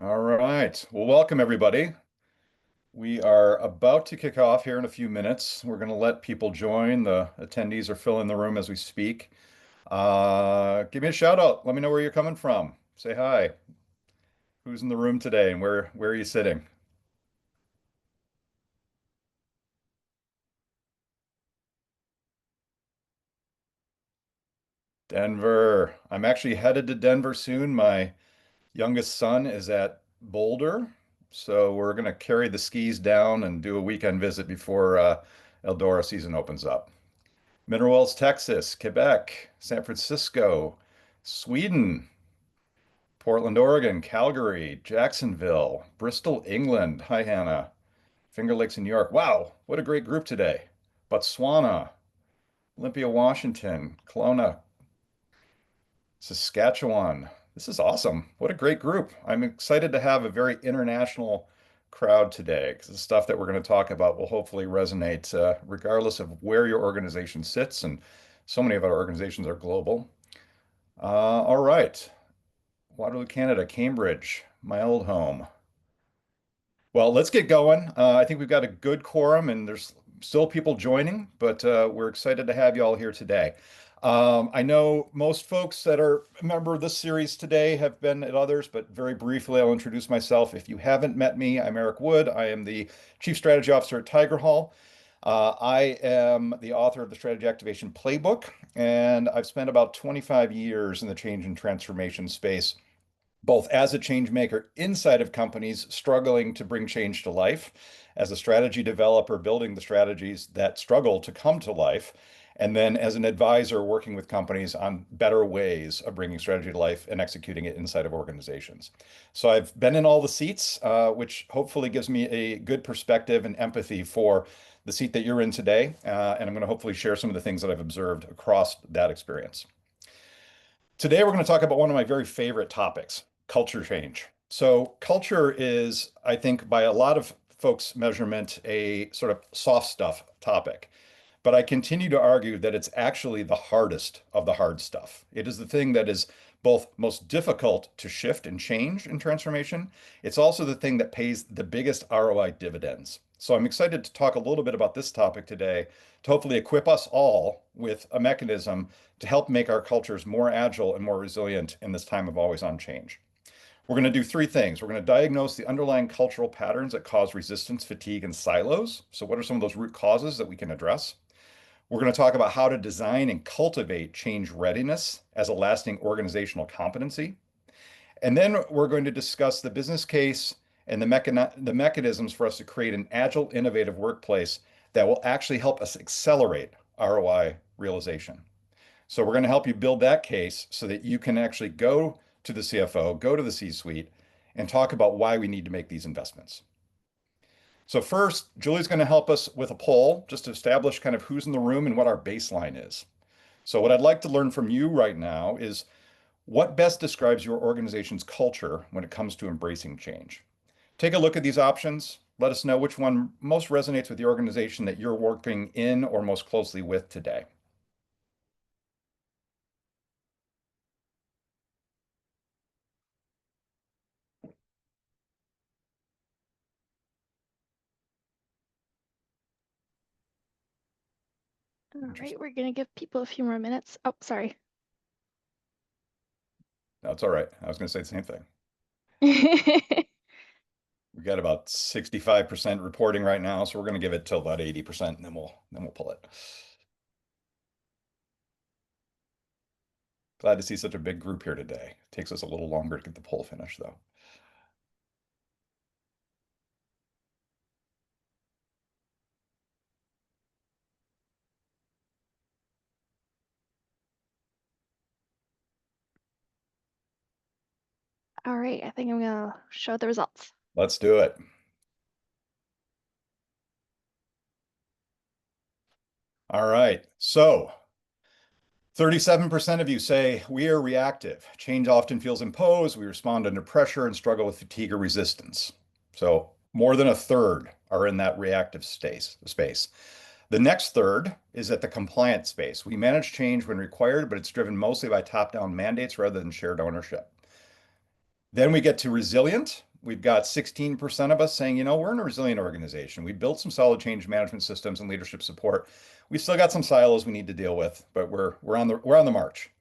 All right. Well, welcome everybody. We are about to kick off here in a few minutes. We're going to let people join. The attendees are filling the room as we speak. Give me a shout out. Let me know where you're coming from. Say hi. Who's in the room today and where are you sitting? Denver. I'm actually headed to Denver soon. My youngest son is at Boulder, so we're going to carry the skis down and do a weekend visit before Eldora season opens up. Mineral Wells, Texas, Quebec, San Francisco, Sweden, Portland, Oregon, Calgary, Jacksonville, Bristol, England. Hi, Hannah. Finger Lakes in New York. Wow, what a great group today. Botswana, Olympia, Washington, Kelowna, Saskatchewan. This is awesome. What a great group. I'm excited to have a very international crowd today because the stuff that we're going to talk about will hopefully resonate regardless of where your organization sits. And so many of our organizations are global. All right. Waterloo, Canada, Cambridge, my old home. Well, let's get going. I think we've got a good quorum and there's still people joining, but we're excited to have you all here today. I know most folks that are a member of this series today have been at others, but very briefly, I'll introduce myself. If you haven't met me, I'm Eric Wood. I am the Chief Strategy Officer at Tigerhall. I am the author of the Strategy Activation Playbook, and I've spent about 25 years in the change and transformation space both as a change maker inside of companies struggling to bring change to life, as a strategy developer building the strategies that struggle to come to life, and then as an advisor working with companies on better ways of bringing strategy to life and executing it inside of organizations. So I've been in all the seats, which hopefully gives me a good perspective and empathy for the seat that you're in today. And I'm going to hopefully share some of the things that I've observed across that experience. Today, we're going to talk about one of my very favorite topics, culture change. So, culture is, I think, by a lot of folks' measurement, a sort of soft stuff topic. But I continue to argue that it's actually the hardest of the hard stuff. It is the thing that is both most difficult to shift and change in transformation. It's also the thing that pays the biggest ROI dividends. So I'm excited to talk a little bit about this topic today to hopefully equip us all with a mechanism to help make our cultures more agile and more resilient in this time of always on change. We're going to do three things. We're going to diagnose the underlying cultural patterns that cause resistance, fatigue, and silos. So what are some of those root causes that we can address? We're going to talk about how to design and cultivate change readiness as a lasting organizational competency. And then we're going to discuss the business case and the mechanisms for us to create an agile, innovative workplace that will actually help us accelerate ROI realization. So we're going to help you build that case so that you can actually go to the CFO, go to the C-suite, and talk about why we need to make these investments. So first, Julie's going to help us with a poll just to establish kind of who's in the room and what our baseline is. So what I'd like to learn from you right now is what best describes your organization's culture when it comes to embracing change? Take a look at these options. Let us know which one most resonates with the organization that you're working in or most closely with today. All right, Interesting. we're gonna give people a few more minutes. Oh, sorry. That's all right. I was going to say the same thing. We've got about 65% reporting right now, so we're going to give it till about 80% and then we'll pull it. Glad to see such a big group here today. It takes us a little longer to get the poll finished though. All right, I think I'm gonna show the results. Let's do it. All right. So 37% of you say we are reactive. Change often feels imposed. We respond under pressure and struggle with fatigue or resistance. So more than a third are in that reactive space. The next third is at the compliant space. We manage change when required, but it's driven mostly by top-down mandates rather than shared ownership. Then we get to resilient. We've got 16% of us saying, we're in a resilient organization. We built some solid change management systems and leadership support. We've still got some silos we need to deal with, but we're on the march.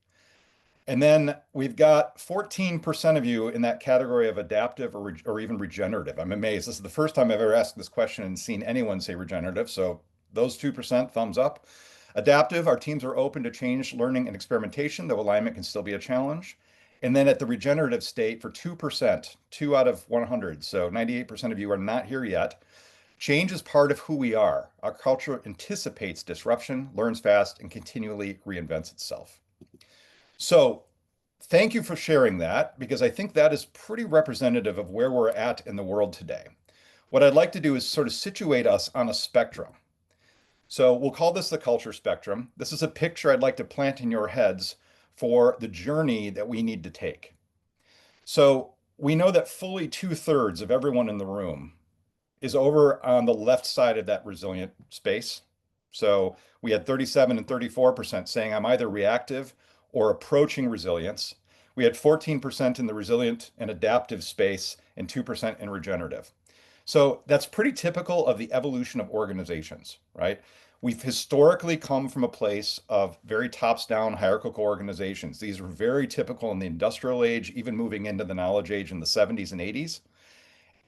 And then we've got 14% of you in that category of adaptive or even regenerative. I'm amazed. This is the first time I've ever asked this question and seen anyone say regenerative. So those 2%, thumbs up. Adaptive, our teams are open to change, learning, and experimentation, though alignment can still be a challenge. And then at the regenerative state for 2%, 2 out of 100. So 98% of you are not here yet. Change is part of who we are. Our culture anticipates disruption, learns fast, and continually reinvents itself. So thank you for sharing that because I think that is pretty representative of where we're at in the world today. What I'd like to do is sort of situate us on a spectrum. So we'll call this the culture spectrum. This is a picture I'd like to plant in your heads for the journey that we need to take. So we know that fully 2/3 of everyone in the room is over on the left side of that resilient space. So we had 37 and 34% saying I'm either reactive or approaching resilience. We had 14% in the resilient and adaptive space and 2% in regenerative. So that's pretty typical of the evolution of organizations, right? We've historically come from a place of very tops-down hierarchical organizations. These were very typical in the industrial age, even moving into the knowledge age in the 70s and 80s.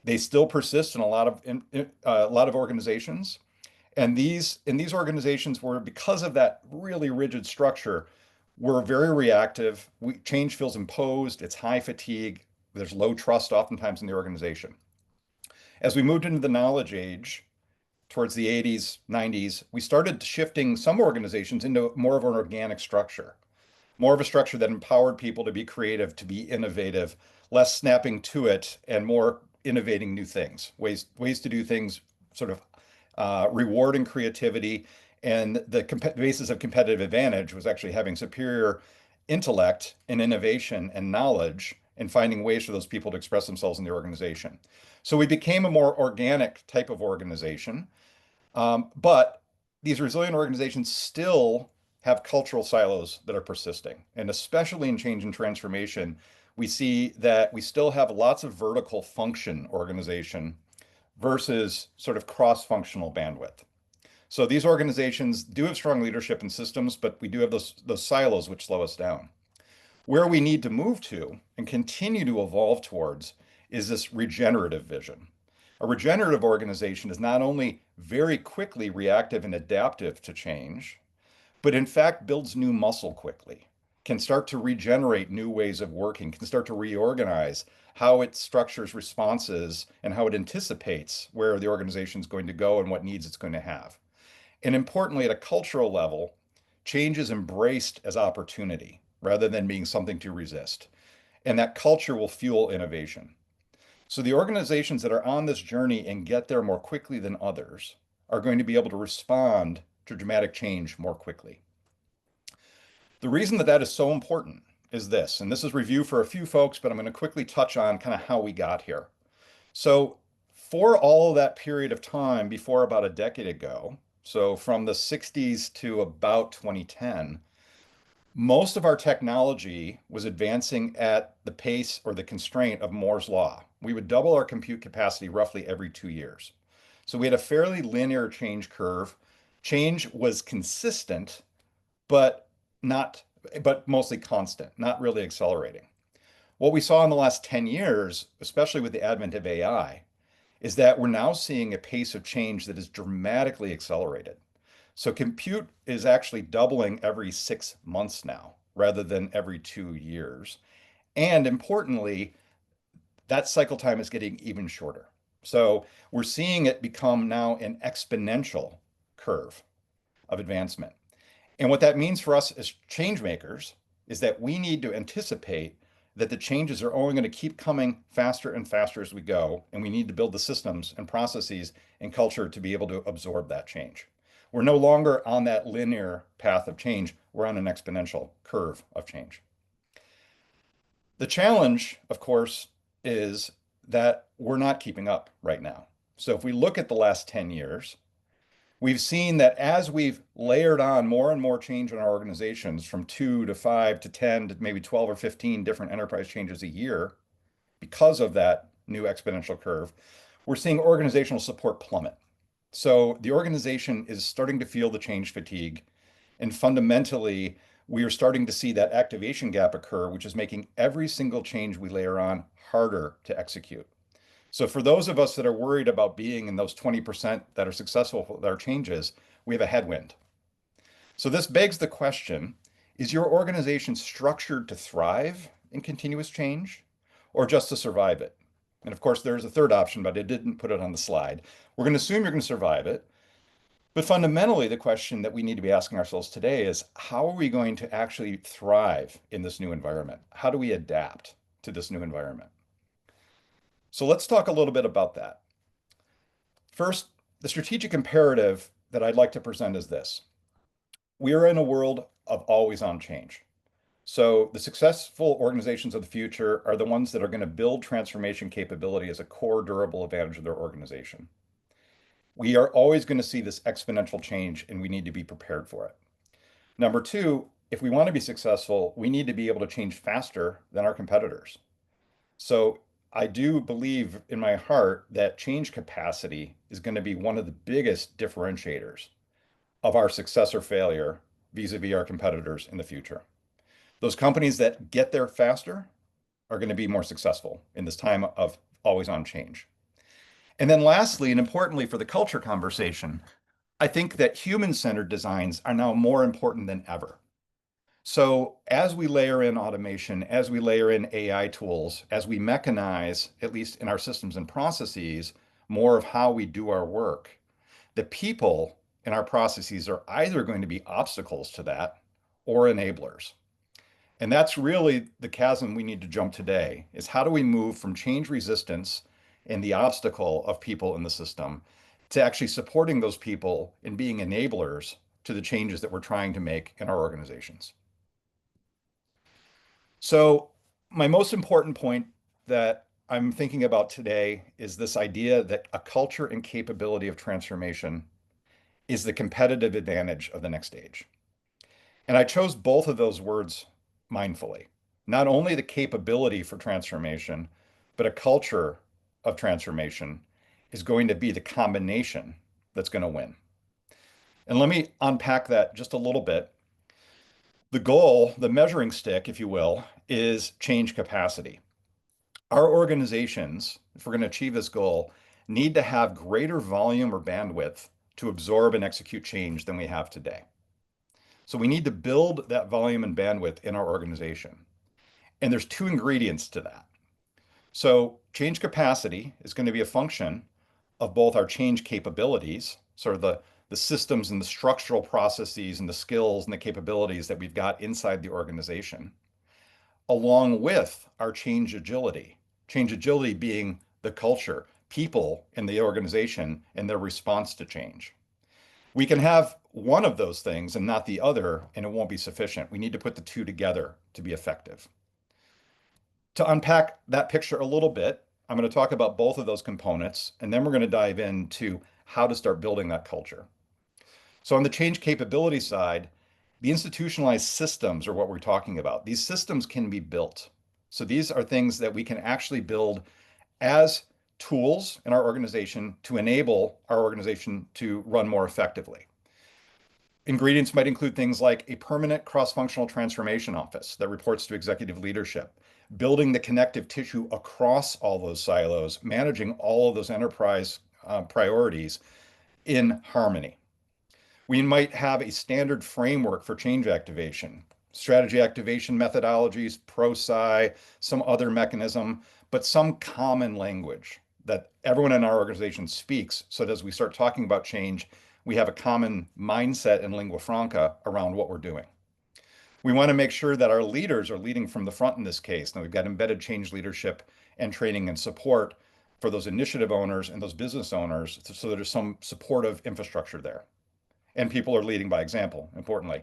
They still persist in a lot of organizations. And these organizations were, because of that really rigid structure, were very reactive. Change feels imposed. It's high fatigue. There's low trust oftentimes in the organization. As we moved into the knowledge age, towards the 80s, 90s, we started shifting some organizations into more of an organic structure, more of a structure that empowered people to be creative, to be innovative, less snapping to it, and more innovating new things, ways to do things, sort of rewarding creativity. And the basis of competitive advantage was actually having superior intellect and innovation and knowledge and finding ways for those people to express themselves in the organization. So we became a more organic type of organization. But these resilient organizations still have cultural silos that are persisting. And especially in change and transformation, we see that we still have lots of vertical function organization versus sort of cross-functional bandwidth. So these organizations do have strong leadership and systems, but we do have those silos which slow us down. Where we need to move to and continue to evolve towards is this regenerative vision. A regenerative organization is not only very quickly reactive and adaptive to change, but in fact builds new muscle quickly, can start to regenerate new ways of working, can start to reorganize how it structures responses and how it anticipates where the organization is going to go and what needs it's going to have. And importantly, at a cultural level, change is embraced as opportunity rather than being something to resist. And that culture will fuel innovation. So the organizations that are on this journey and get there more quickly than others are going to be able to respond to dramatic change more quickly. The reason that that is so important is this, and this is review for a few folks, but I'm going to quickly touch on kind of how we got here. So for all of that period of time before about a decade ago, so from the 60s to about 2010, most of our technology was advancing at the pace or the constraint of Moore's law. We would double our compute capacity roughly every 2 years. So we had a fairly linear change curve. Change was consistent, but not, but mostly constant, not really accelerating. What we saw in the last 10 years, especially with the advent of AI, is that we're now seeing a pace of change that is dramatically accelerated. So compute is actually doubling every 6 months now, rather than every 2 years. And importantly, that cycle time is getting even shorter. So we're seeing it become now an exponential curve of advancement. And what that means for us as change makers is that we need to anticipate that the changes are only going to keep coming faster and faster as we go. And we need to build the systems and processes and culture to be able to absorb that change. We're no longer on that linear path of change. We're on an exponential curve of change. The challenge, of course, is that we're not keeping up right now. So if we look at the last 10 years, we've seen that as we've layered on more and more change in our organizations from 2 to 5 to 10 to maybe 12 or 15 different enterprise changes a year, because of that new exponential curve, we're seeing organizational support plummet. So the organization is starting to feel the change fatigue. And fundamentally, we are starting to see that activation gap occur, which is making every single change we layer on harder to execute. So for those of us that are worried about being in those 20% that are successful with our changes, we have a headwind. So this begs the question, is your organization structured to thrive in continuous change or just to survive it? And of course, there's a third option, but I didn't put it on the slide. We're going to assume you're going to survive it. But fundamentally, the question that we need to be asking ourselves today is how are we going to actually thrive in this new environment? How do we adapt to this new environment? So let's talk a little bit about that. First, the strategic imperative that I'd like to present is this. We are in a world of always on change. So the successful organizations of the future are the ones that are going to build transformation capability as a core durable advantage of their organization. We are always going to see this exponential change, and we need to be prepared for it. Number two, if we want to be successful, we need to be able to change faster than our competitors. So I do believe in my heart that change capacity is going to be one of the biggest differentiators of our success or failure vis-a-vis our competitors in the future. Those companies that get there faster are going to be more successful in this time of always on change. And then lastly, and importantly for the culture conversation, I think that human-centered designs are now more important than ever. So as we layer in automation, as we layer in AI tools, as we mechanize, at least in our systems and processes, more of how we do our work, the people in our processes are either going to be obstacles to that or enablers. And that's really the chasm we need to jump today is how do we move from change resistance and the obstacle of people in the system to actually supporting those people and being enablers to the changes that we're trying to make in our organizations. So my most important point that I'm thinking about today is this idea that a culture and capability of transformation is the competitive advantage of the next stage. And I chose both of those words mindfully. Not only the capability for transformation, but a culture of transformation is going to be the combination that's going to win. And let me unpack that just a little bit. The goal, the measuring stick, if you will, is change capacity. Our organizations, if we're going to achieve this goal, need to have greater volume or bandwidth to absorb and execute change than we have today. So we need to build that volume and bandwidth in our organization. And there's two ingredients to that. So change capacity is going to be a function of both our change capabilities, sort of the systems and the structural processes and the skills and the capabilities that we've got inside the organization, along with our change agility. Change agility being the culture, people in the organization and their response to change. We can have one of those things and not the other, and it won't be sufficient. We need to put the two together to be effective. To unpack that picture a little bit, I'm going to talk about both of those components, and then we're going to dive into how to start building that culture. So on the change capability side, the institutionalized systems are what we're talking about. These systems can be built. So these are things that we can actually build as tools in our organization to enable our organization to run more effectively. Ingredients might include things like a permanent cross-functional transformation office that reports to executive leadership, building the connective tissue across all those silos, managing all of those enterprise priorities in harmony. We might have a standard framework for change activation, strategy activation methodologies, ProSci, some other mechanism, but some common language that everyone in our organization speaks so that as we start talking about change, we have a common mindset and lingua franca around what we're doing. We want to make sure that our leaders are leading from the front in this case. Now we've got embedded change leadership and training and support for those initiative owners and those business owners so there's some supportive infrastructure there. And people are leading by example, importantly.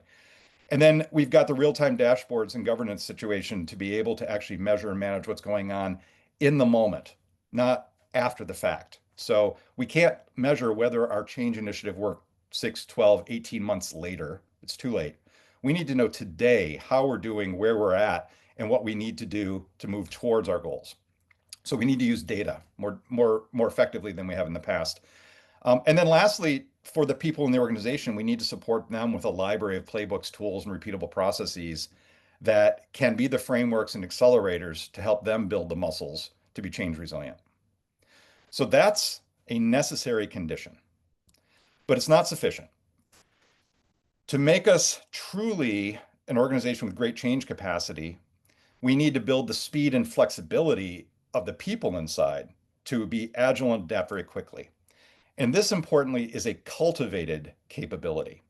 And then we've got the real-time dashboards and governance situation to be able to actually measure and manage what's going on in the moment, not after the fact. So we can't measure whether our change initiative worked 6, 12, 18 months later. It's too late. We need to know today how we're doing, where we're at, and what we need to do to move towards our goals. So we need to use data more effectively than we have in the past. And then lastly, for the people in the organization, we need to support them with a library of playbooks, tools, and repeatable processes that can be the frameworks and accelerators to help them build the muscles to be change resilient. So that's a necessary condition, but it's not sufficient. To make us truly an organization with great change capacity, we need to build the speed and flexibility of the people inside to be agile and adapt very quickly. And this, importantly, is a cultivated capability.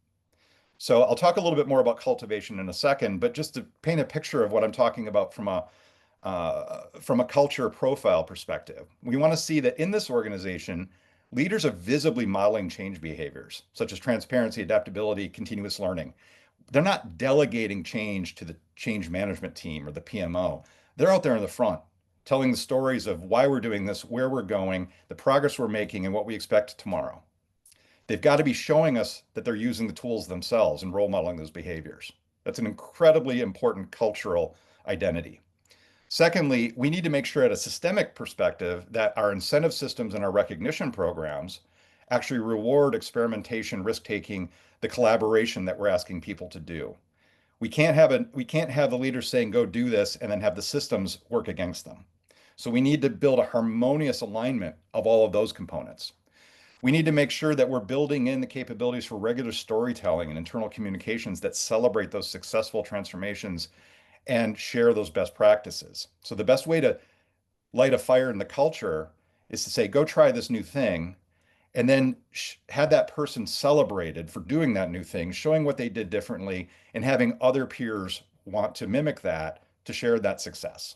So I'll talk a little bit more about cultivation in a second, but just to paint a picture of what I'm talking about from a culture profile perspective, we want to see that in this organization, leaders are visibly modeling change behaviors such as transparency, adaptability, continuous learning. They're not delegating change to the change management team or the PMO. They're out there in the front telling the stories of why we're doing this, where we're going, the progress we're making, and what we expect tomorrow. They've got to be showing us that they're using the tools themselves and role modeling those behaviors. That's an incredibly important cultural identity. Secondly, we need to make sure at a systemic perspective that our incentive systems and our recognition programs actually reward experimentation, risk-taking, the collaboration that we're asking people to do. We can't have the leaders saying, go do this, and then have the systems work against them. So we need to build a harmonious alignment of all of those components. We need to make sure that we're building in the capabilities for regular storytelling and internal communications that celebrate those successful transformations and share those best practices. So the best way to light a fire in the culture is to say, go try this new thing, and then have that person celebrated for doing that new thing, showing what they did differently, and having other peers want to mimic that to share that success.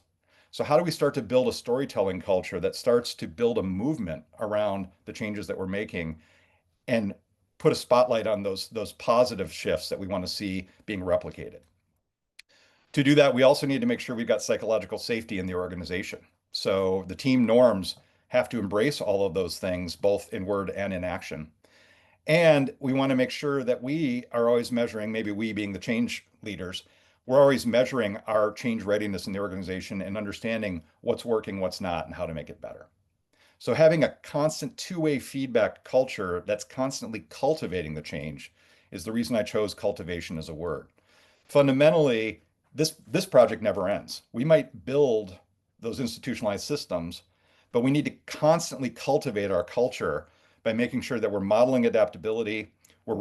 So how do we start to build a storytelling culture that starts to build a movement around the changes that we're making and put a spotlight on those positive shifts that we want to see being replicated? To do that, we also need to make sure we've got psychological safety in the organization. So the team norms have to embrace all of those things, both in word and in action. And we want to make sure that we are always measuring, maybe we being the change leaders, we're always measuring our change readiness in the organization and understanding what's working, what's not, and how to make it better. So having a constant two-way feedback culture that's constantly cultivating the change is the reason I chose cultivation as a word. Fundamentally, this project never ends. We might build those institutionalized systems, but we need to constantly cultivate our culture by making sure that we're modeling adaptability, we're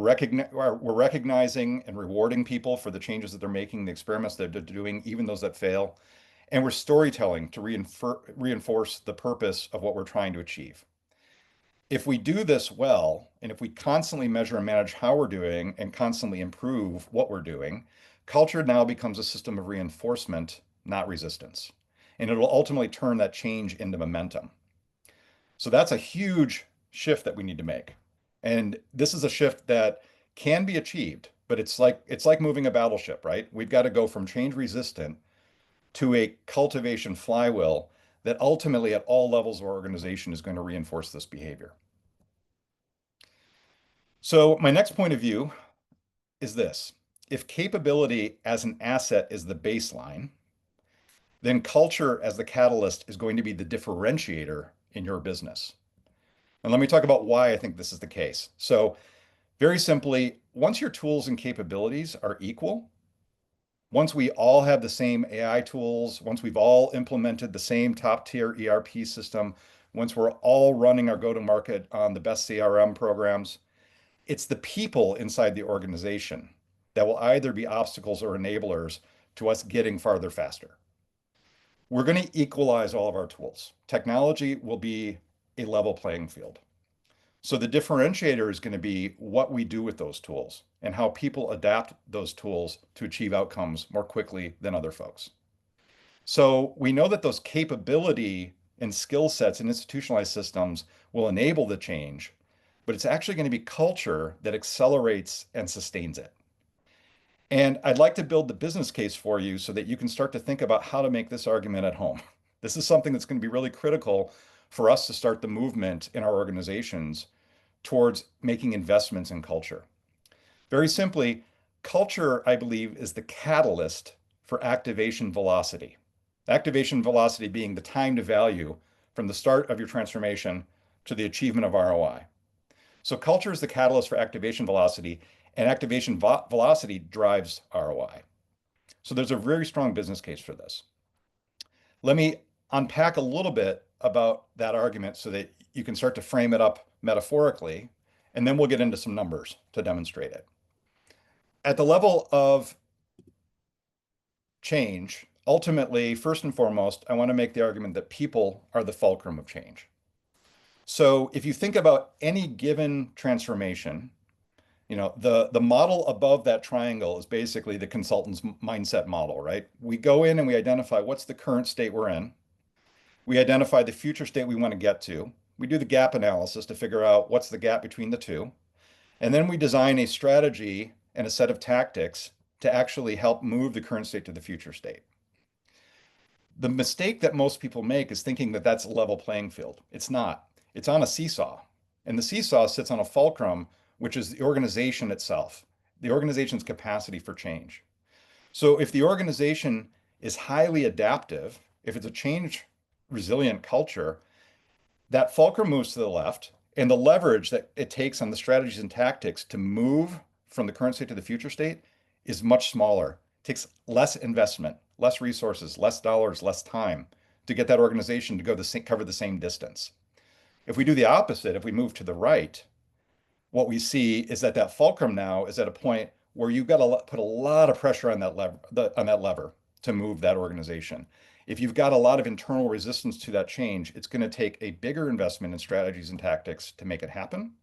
recognizing and rewarding people for the changes that they're making, the experiments that they're doing, even those that fail, and we're storytelling to reinforce the purpose of what we're trying to achieve. If we do this well, and if we constantly measure and manage how we're doing and constantly improve what we're doing, culture now becomes a system of reinforcement, not resistance. And it'll ultimately turn that change into momentum. So that's a huge shift that we need to make. And this is a shift that can be achieved, but it's like moving a battleship, right? We've got to go from change resistant to a cultivation flywheel that ultimately at all levels of our organization is going to reinforce this behavior. So my next point of view is this. If capability as an asset is the baseline, then culture as the catalyst is going to be the differentiator in your business. And let me talk about why I think this is the case. So very simply, once your tools and capabilities are equal, once we all have the same AI tools, once we've all implemented the same top tier ERP system, once we're all running our go-to-market on the best CRM programs, it's the people inside the organization that will either be obstacles or enablers to us getting farther faster. We're going to equalize all of our tools. Technology will be a level playing field. So the differentiator is going to be what we do with those tools and how people adapt those tools to achieve outcomes more quickly than other folks. So we know that those capability and skill sets and institutionalized systems will enable the change, but it's actually going to be culture that accelerates and sustains it. And I'd like to build the business case for you so that you can start to think about how to make this argument at home. This is something that's going to be really critical for us to start the movement in our organizations towards making investments in culture. Very simply, culture, I believe, is the catalyst for activation velocity. Activation velocity being the time to value from the start of your transformation to the achievement of ROI. So culture is the catalyst for activation velocity, and activation velocity drives ROI. So there's a very strong business case for this. Let me unpack a little bit about that argument so that you can start to frame it up metaphorically, and then we'll get into some numbers to demonstrate it. At the level of change, ultimately, first and foremost, I want to make the argument that people are the fulcrum of change. So if you think about any given transformation, the model above that triangle is basically the consultant's mindset model, right? We go in and we identify what's the current state we're in. We identify the future state we want to get to. We do the gap analysis to figure out what's the gap between the two. And then we design a strategy and a set of tactics to actually help move the current state to the future state. The mistake that most people make is thinking that that's a level playing field. It's not. It's on a seesaw. And the seesaw sits on a fulcrum, which is the organization itself, the organization's capacity for change. So if the organization is highly adaptive, if it's a change resilient culture, that fulcrum moves to the left, and the leverage that it takes on the strategies and tactics to move from the current state to the future state is much smaller. It takes less investment, less resources, less dollars, less time to get that organization to cover the same distance. If we do the opposite, if we move to the right, what we see is that that fulcrum now is at a point where you've got to put a lot of pressure on that lever to move that organization. If you've got a lot of internal resistance to that change, it's going to take a bigger investment in strategies and tactics to make it happen.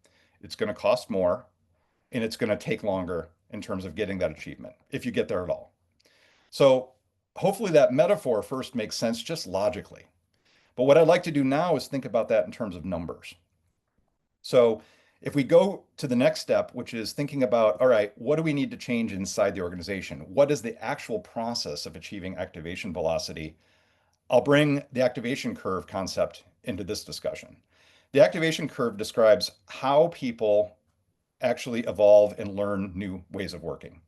It's going to cost more, and it's going to take longer in terms of getting that achievement, if you get there at all. So hopefully that metaphor first makes sense just logically. But what I'd like to do now is think about that in terms of numbers. So if we go to the next step, which is thinking about, all right, what do we need to change inside the organization? What is the actual process of achieving activation velocity? I'll bring the activation curve concept into this discussion. The activation curve describes how people actually evolve and learn new ways of working.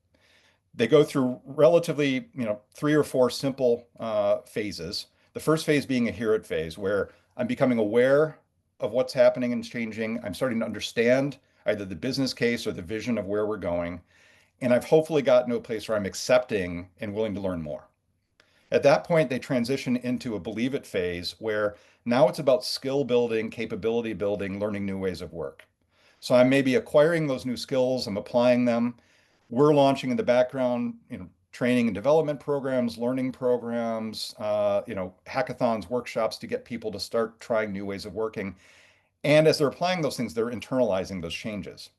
They go through relatively, 3 or 4 simple phases. The first phase being a hear it phase, where I'm becoming aware of what's happening and changing. I'm starting to understand either the business case or the vision of where we're going. And I've hopefully gotten to a place where I'm accepting and willing to learn more. At that point, they transition into a believe it phase where now it's about skill building, capability building, learning new ways of work. So I'm maybe acquiring those new skills, I'm applying them. We're launching in the background, training and development programs, learning programs, hackathons, workshops to get people to start trying new ways of working. And as they're applying those things, they're internalizing those changes.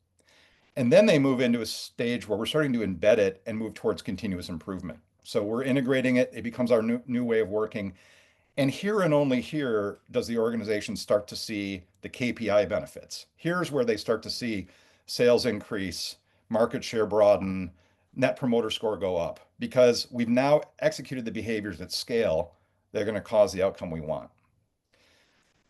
And then they move into a stage where we're starting to embed it and move towards continuous improvement. So we're integrating it, it becomes our new way of working. And here and only here does the organization start to see the KPI benefits. Here's where they start to see sales increase, market share broaden, net promoter score go up, because we've now executed the behaviors at scale that are going to cause the outcome we want.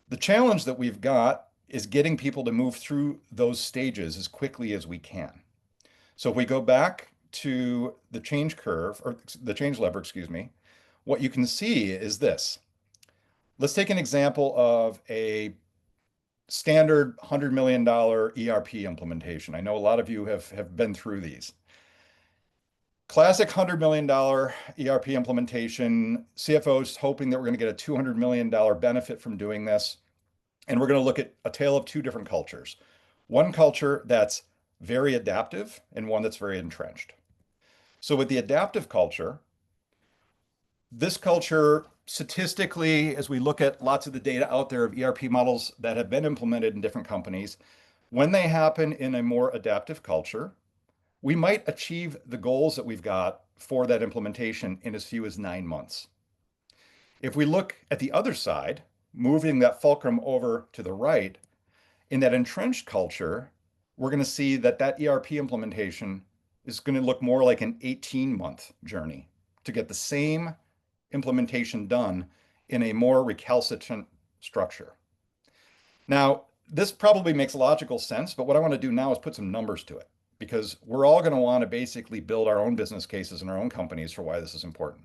The challenge that we've got is getting people to move through those stages as quickly as we can. So if we go back to the change curve, or the change lever, excuse me, what you can see is this. Let's take an example of a standard $100 million ERP implementation. I know a lot of you have been through these. Classic $100 million ERP implementation, CFOs hoping that we're going to get a $200 million benefit from doing this. And we're going to look at a tale of 2 different cultures. One culture that's very adaptive and one that's very entrenched. So with the adaptive culture, this culture statistically, as we look at lots of the data out there of ERP models that have been implemented in different companies, when they happen in a more adaptive culture, we might achieve the goals that we've got for that implementation in as few as 9 months. If we look at the other side, moving that fulcrum over to the right, in that entrenched culture, we're going to see that that ERP implementation is going to look more like an 18-month journey to get the same implementation done in a more recalcitrant structure. Now, this probably makes logical sense, but what I want to do now is put some numbers to it, because we're all going to want to basically build our own business cases in our own companies for why this is important.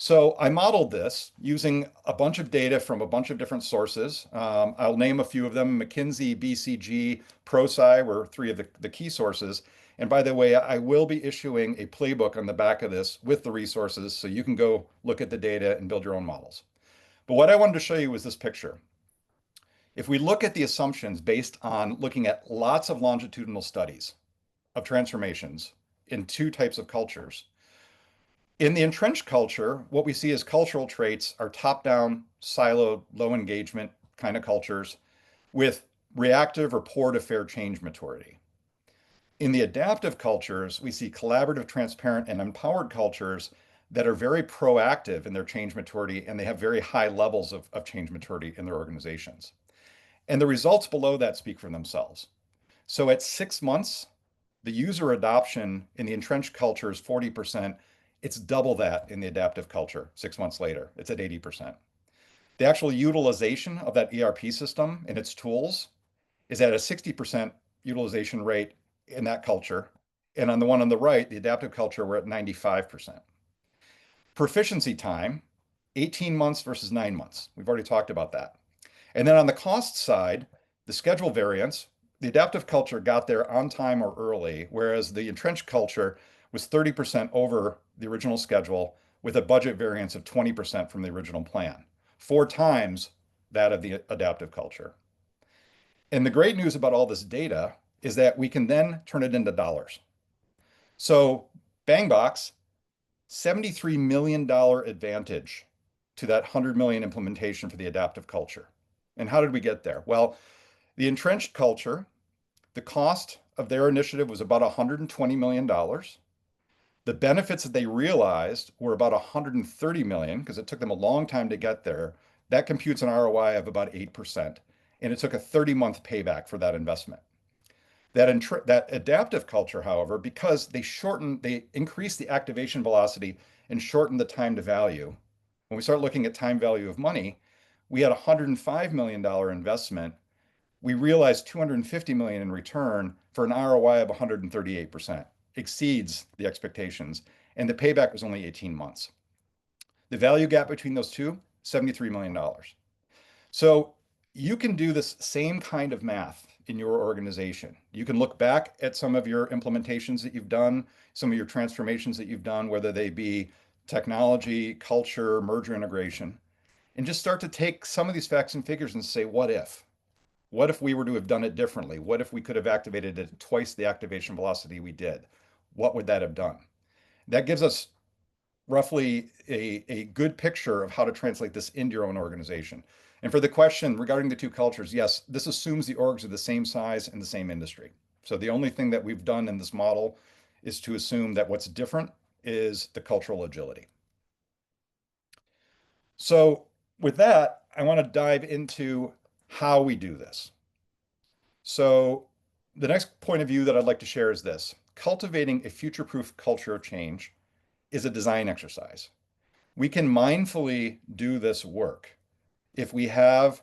So I modeled this using a bunch of data from a bunch of different sources. I'll name a few of them. McKinsey, BCG, ProSci were three of the key sources. And by the way, I will be issuing a playbook on the back of this with the resources so you can go look at the data and build your own models. But what I wanted to show you was this picture. If we look at the assumptions based on looking at lots of longitudinal studies of transformations in two types of cultures, in the entrenched culture, what we see as cultural traits are top-down, siloed, low engagement kind of cultures with reactive or poor to fair change maturity. In the adaptive cultures, we see collaborative, transparent, and empowered cultures that are very proactive in their change maturity, and they have very high levels of change maturity in their organizations. And the results below that speak for themselves. So at 6 months, the user adoption in the entrenched culture is 40%. It's double that in the adaptive culture 6 months later. It's at 80%. The actual utilization of that ERP system and its tools is at a 60% utilization rate in that culture. And on the one on the right, the adaptive culture, we're at 95%. Proficiency time, 18 months versus 9 months. We've already talked about that. And then on the cost side, the schedule variance, the adaptive culture got there on time or early, whereas the entrenched culture was 30% over the original schedule with a budget variance of 20% from the original plan, 4 times that of the adaptive culture. And the great news about all this data is that we can then turn it into dollars. So bang box, $73 million advantage to that 100 million implementation for the adaptive culture. And how did we get there? Well, the entrenched culture, the cost of their initiative was about $120 million. The benefits that they realized were about 130 million because it took them a long time to get there. That computes an ROI of about 8%. And it took a 30-month payback for that investment. That adaptive culture, however, because they increased the activation velocity and shortened the time to value. When we start looking at time value of money, we had a $105 million investment. We realized 250 million in return for an ROI of 138%, exceeds the expectations, and the payback was only 18 months. The value gap between those two, $73 million. So you can do this same kind of math in your organization. You can look back at some of your implementations that you've done, some of your transformations that you've done, whether they be technology, culture, merger integration, and just start to take some of these facts and figures and say, what if? What if we were to have done it differently? What if we could have activated it at twice the activation velocity we did? What would that have done? That gives us roughly a good picture of how to translate this into your own organization. And for the question regarding the two cultures, yes, this assumes the orgs are the same size and the same industry. So the only thing that we've done in this model is to assume that what's different is the cultural agility. So with that, I want to dive into how we do this. So the next point of view that I'd like to share is this. Cultivating a future-proof culture of change is a design exercise. We can mindfully do this work if we have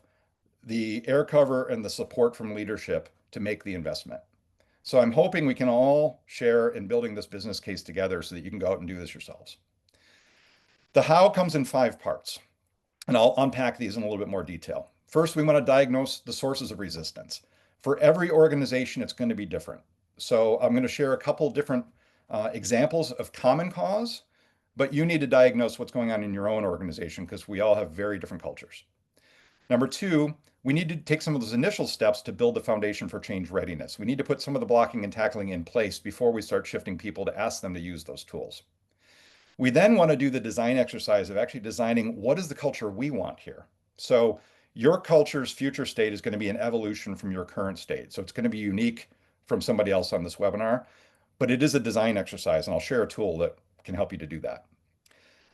the air cover and the support from leadership to make the investment. So I'm hoping we can all share in building this business case together so that you can go out and do this yourselves. The how comes in 5 parts, and I'll unpack these in a little bit more detail. First, we want to diagnose the sources of resistance. For every organization, it's going to be different. So I'm going to share a couple different examples of common cause, but you need to diagnose what's going on in your own organization because we all have very different cultures. Number two, we need to take some of those initial steps to build the foundation for change readiness. We need to put some of the blocking and tackling in place before we start shifting people to ask them to use those tools. We then want to do the design exercise of actually designing what is the culture we want here. So your culture's future state is going to be an evolution from your current state. So it's going to be unique from somebody else on this webinar, but it is a design exercise, and I'll share a tool that can help you to do that.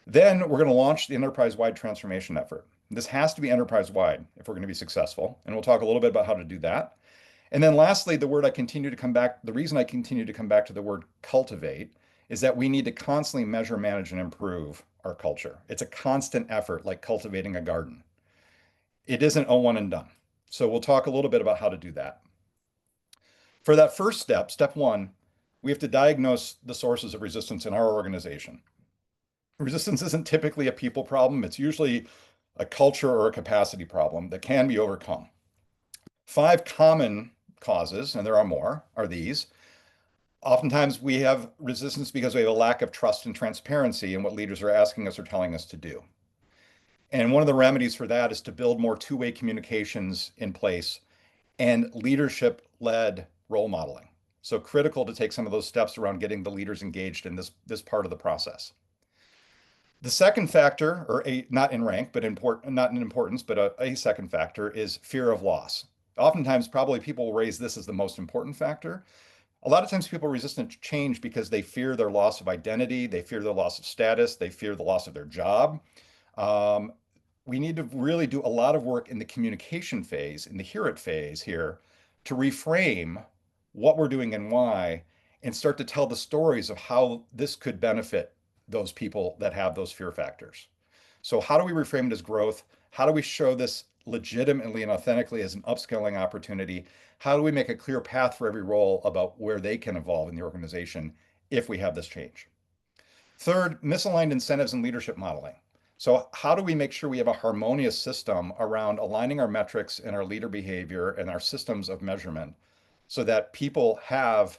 Then we're going to launch the enterprise-wide transformation effort. This has to be enterprise-wide if we're going to be successful, and we'll talk a little bit about how to do that. And then lastly, the reason I continue to come back to the word cultivate is that we need to constantly measure, manage, and improve our culture. It's a constant effort, like cultivating a garden. It isn't a one and done. So we'll talk a little bit about how to do that. For that first step, step one, we have to diagnose the sources of resistance in our organization. resistance isn't typically a people problem. It's usually a culture or a capacity problem that can be overcome. Five common causes, and there are more, are these. Oftentimes we have resistance because we have a lack of trust and transparency in what leaders are asking us or telling us to do. And one of the remedies for that is to build more two-way communications in place and leadership-led role modeling. So critical to take some of those steps around getting the leaders engaged in this part of the process. The second factor, or a not in rank, but not in importance, but a second factor is fear of loss. Oftentimes, probably people will raise this as the most important factor. A lot of times people are resistant to change because they fear their loss of identity, they fear their loss of status, they fear the loss of their job. Um, we need to really do a lot of work in the communication phase, in the hear it phase here, to reframe what we're doing and why, and start to tell the stories of how this could benefit those people that have those fear factors. So, how do we reframe it as growth? How do we show this legitimately and authentically as an upskilling opportunity? How do we make a clear path for every role about where they can evolve in the organization if we have this change? Third, misaligned incentives and leadership modeling. So, how do we make sure we have a harmonious system around aligning our metrics and our leader behavior and our systems of measurement so that people have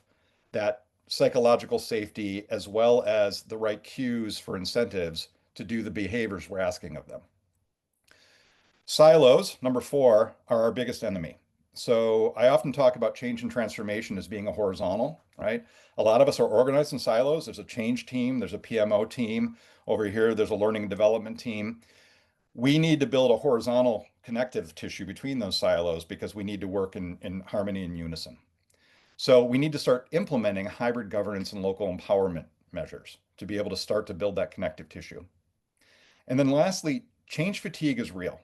that psychological safety as well as the right cues for incentives to do the behaviors we're asking of them? Silos, number four, are our biggest enemy. So I often talk about change and transformation as being a horizontal, right? A lot of us are organized in silos. There's a change team, there's a PMO team. Over here, there's a learning and development team. We need to build a horizontal connective tissue between those silos because we need to work in harmony and unison. So we need to start implementing hybrid governance and local empowerment measures to be able to start to build that connective tissue. And then lastly, change fatigue is real,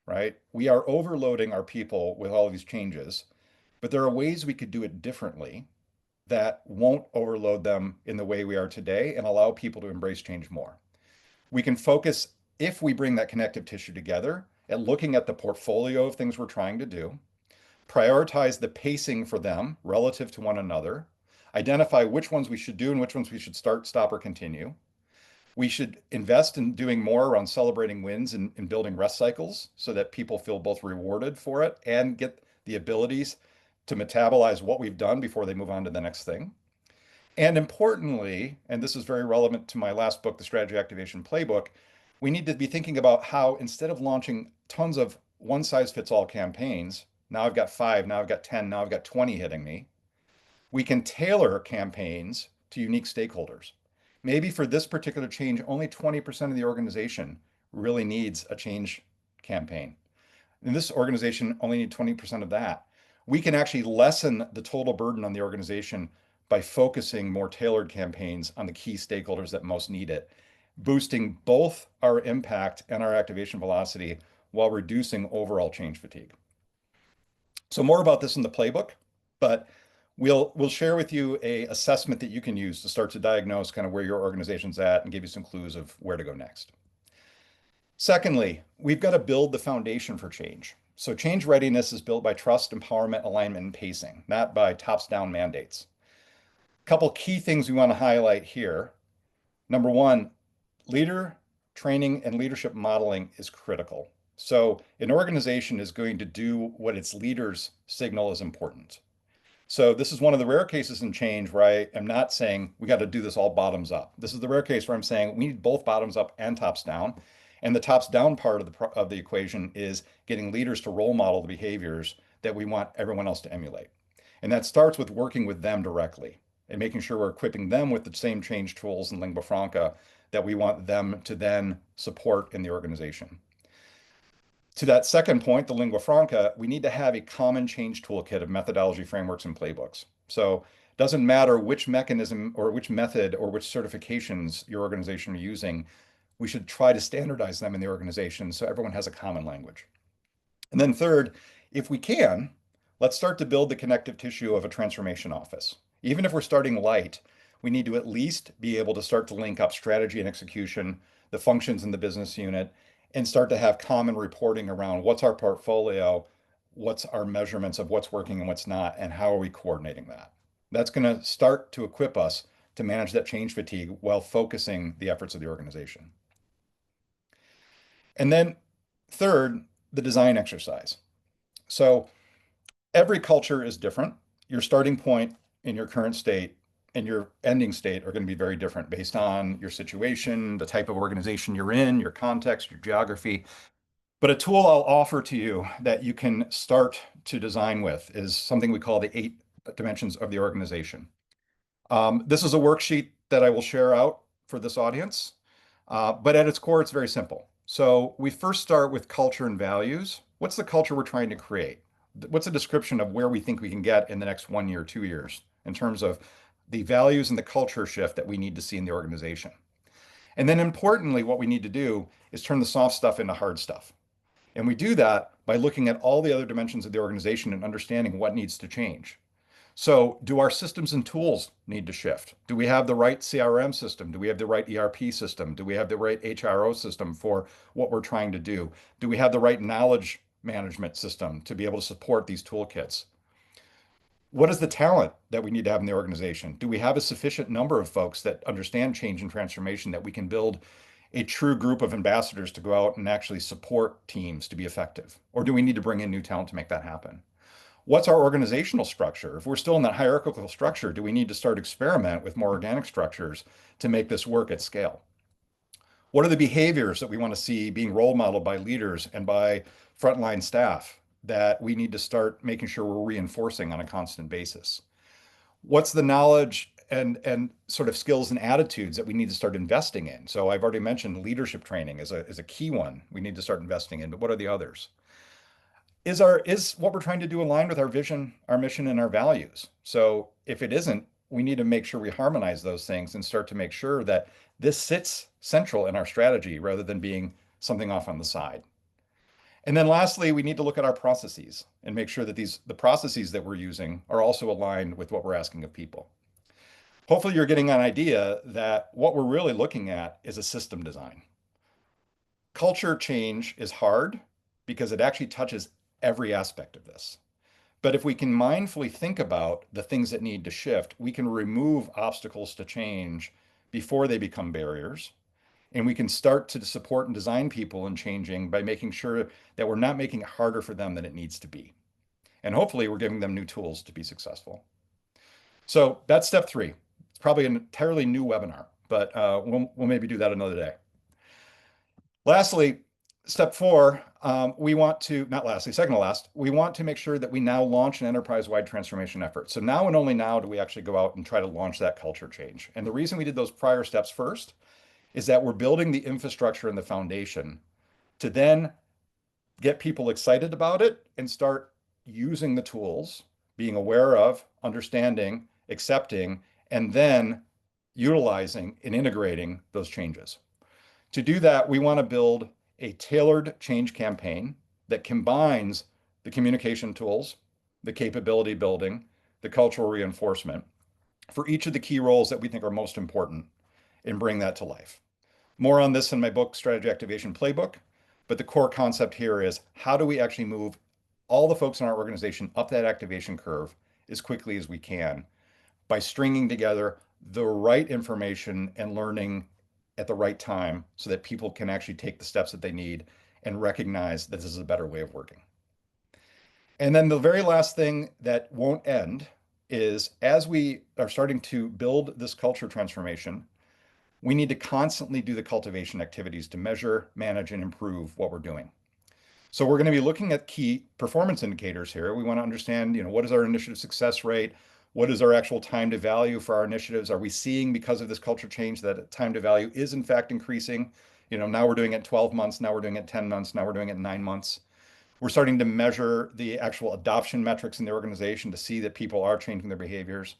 right? We are overloading our people with all of these changes, but there are ways we could do it differently that won't overload them in the way we are today and allow people to embrace change more. We can focus, if we bring that connective tissue together, at looking at the portfolio of things we're trying to do, prioritize the pacing for them relative to one another, identify which ones we should do and which ones we should start, stop, or continue. We should invest in doing more around celebrating wins and building rest cycles so that people feel both rewarded for it and get the abilities to metabolize what we've done before they move on to the next thing. And importantly, and this is very relevant to my last book, The Strategy Activation Playbook, we need to be thinking about how instead of launching tons of one size fits all campaigns, now I've got five, now I've got 10, now I've got 20 hitting me, we can tailor campaigns to unique stakeholders. Maybe for this particular change, only 20% of the organization really needs a change campaign. And this organization only needs 20% of that. We can actually lessen the total burden on the organization by focusing more tailored campaigns on the key stakeholders that most need it, boosting both our impact and our activation velocity while reducing overall change fatigue. So more about this in the playbook, but we'll share with you a assessment that you can use to start to diagnose kind of where your organization's at and give you some clues of where to go next. Secondly, we've got to build the foundation for change. So change readiness is built by trust, empowerment, alignment, and pacing, not by tops down mandates. A couple key things we want to highlight here. Number one, leader training and leadership modeling is critical. So an organization is going to do what its leaders signal is important. So this is one of the rare cases in change where I am not saying we got to do this all bottoms up. This is the rare case where I'm saying we need both bottoms up and tops down. And the tops down part of the equation is getting leaders to role model the behaviors that we want everyone else to emulate. And that starts with working with them directly and making sure we're equipping them with the same change tools and lingua franca that we want them to then support in the organization. To that second point, the lingua franca, we need to have a common change toolkit of methodology frameworks and playbooks. So it doesn't matter which mechanism or which method or which certifications your organization are using, we should try to standardize them in the organization so everyone has a common language. And then third, if we can, let's start to build the connective tissue of a transformation office. Even if we're starting light, we need to at least be able to start to link up strategy and execution, the functions in the business unit, and start to have common reporting around what's our portfolio, what's our measurements of what's working and what's not, and how are we coordinating that. That's going to start to equip us to manage that change fatigue while focusing the efforts of the organization. And then third, the design exercise. So every culture is different. Your starting point in your current state and your ending state are going to be very different based on your situation, the type of organization you're in, your context, your geography. But a tool I'll offer to you that you can start to design with is something we call the 8 dimensions of the organization. This is a worksheet that I will share out for this audience, but at its core, it's very simple. So we first start with culture and values. What's the culture we're trying to create? What's a description of where we think we can get in the next 1 year, 2 years, in terms of the values and the culture shift that we need to see in the organization? And then importantly, what we need to do is turn the soft stuff into hard stuff. And we do that by looking at all the other dimensions of the organization and understanding what needs to change. So, do our systems and tools need to shift? Do we have the right CRM system? Do we have the right ERP system? Do we have the right HRO system for what we're trying to do? Do we have the right knowledge management system to be able to support these toolkits? What is the talent that we need to have in the organization? Do we have a sufficient number of folks that understand change and transformation that we can build a true group of ambassadors to go out and actually support teams to be effective? Or do we need to bring in new talent to make that happen? What's our organizational structure? If we're still in that hierarchical structure, do we need to start experiment with more organic structures to make this work at scale? What are the behaviors that we want to see being role modeled by leaders and by frontline staff that we need to start making sure we're reinforcing on a constant basis? What's the knowledge and sort of skills and attitudes that we need to start investing in? So I've already mentioned leadership training is a key one we need to start investing in, but what are the others? Is what we're trying to do aligned with our vision, our mission, and our values? So if it isn't, we need to make sure we harmonize those things and start to make sure that this sits central in our strategy rather than being something off on the side. And then lastly, we need to look at our processes and make sure that the processes that we're using are also aligned with what we're asking of people. Hopefully you're getting an idea that what we're really looking at is a system design. Culture change is hard because it actually touches every aspect of this. But if we can mindfully think about the things that need to shift, we can remove obstacles to change before they become barriers. And we can start to support and design people in changing by making sure that we're not making it harder for them than it needs to be. And hopefully, we're giving them new tools to be successful. So that's step 3. It's probably an entirely new webinar, but we'll maybe do that another day. Lastly, step 4, we want to, not lastly, second to last, we want to make sure that we now launch an enterprise-wide transformation effort. So now and only now do we actually go out and try to launch that culture change. And the reason we did those prior steps first is that we're building the infrastructure and the foundation to then get people excited about it and start using the tools, being aware of, understanding, accepting, and then utilizing and integrating those changes. To do that, we want to build a tailored change campaign that combines the communication tools, the capability building, the cultural reinforcement for each of the key roles that we think are most important and bring that to life. More on this in my book, Strategy Activation Playbook, but the core concept here is how do we actually move all the folks in our organization up that activation curve as quickly as we can by stringing together the right information and learning at the right time so that people can actually take the steps that they need and recognize that this is a better way of working. And then the very last thing that won't end is as we are starting to build this culture transformation, we need to constantly do the cultivation activities to measure, manage, and improve what we're doing. So we're going to be looking at key performance indicators here. We want to understand, what is our initiative success rate? What is our actual time to value for our initiatives? Are we seeing because of this culture change that time to value is in fact increasing? Now we're doing it 12 months, now we're doing it 10 months, now we're doing it 9 months. We're starting to measure the actual adoption metrics in the organization to see that people are changing their behaviors.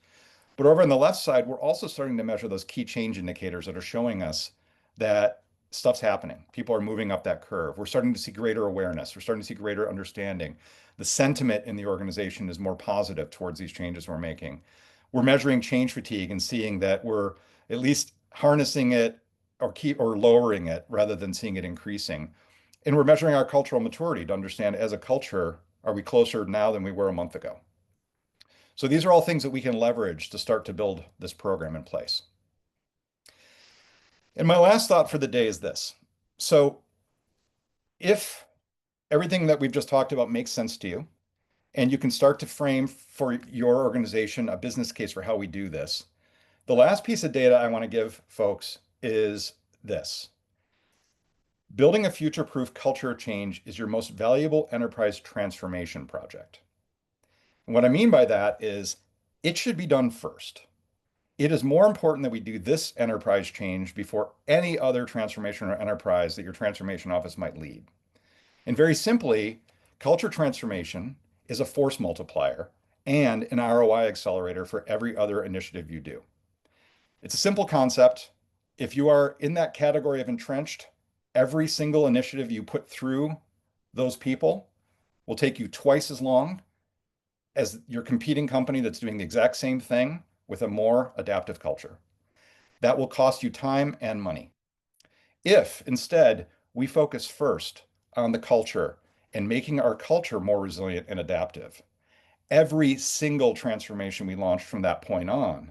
But over on the left side, we're also starting to measure those key change indicators that are showing us that stuff's happening. People are moving up that curve. We're starting to see greater awareness. We're starting to see greater understanding. The sentiment in the organization is more positive towards these changes we're making. We're measuring change fatigue and seeing that we're at least harnessing it or lowering it rather than seeing it increasing. And we're measuring our cultural maturity to understand as a culture, are we closer now than we were a month ago? So these are all things that we can leverage to start to build this program in place. And my last thought for the day is this. So If everything that we've just talked about makes sense to you, and you can start to frame for your organization a business case for how we do this, the last piece of data I want to give folks is this. Building a future-proof culture change is your most valuable enterprise transformation project. And what I mean by that is it should be done first. It is more important that we do this enterprise change before any other transformation or enterprise that your transformation office might lead. And very simply, culture transformation is a force multiplier and an ROI accelerator for every other initiative you do. It's a simple concept. If you are in that category of entrenched, every single initiative you put through those people will take you twice as long as your competing company that's doing the exact same thing with a more adaptive culture. That will cost you time and money. If instead we focus first on the culture and making our culture more resilient and adaptive, every single transformation we launch from that point on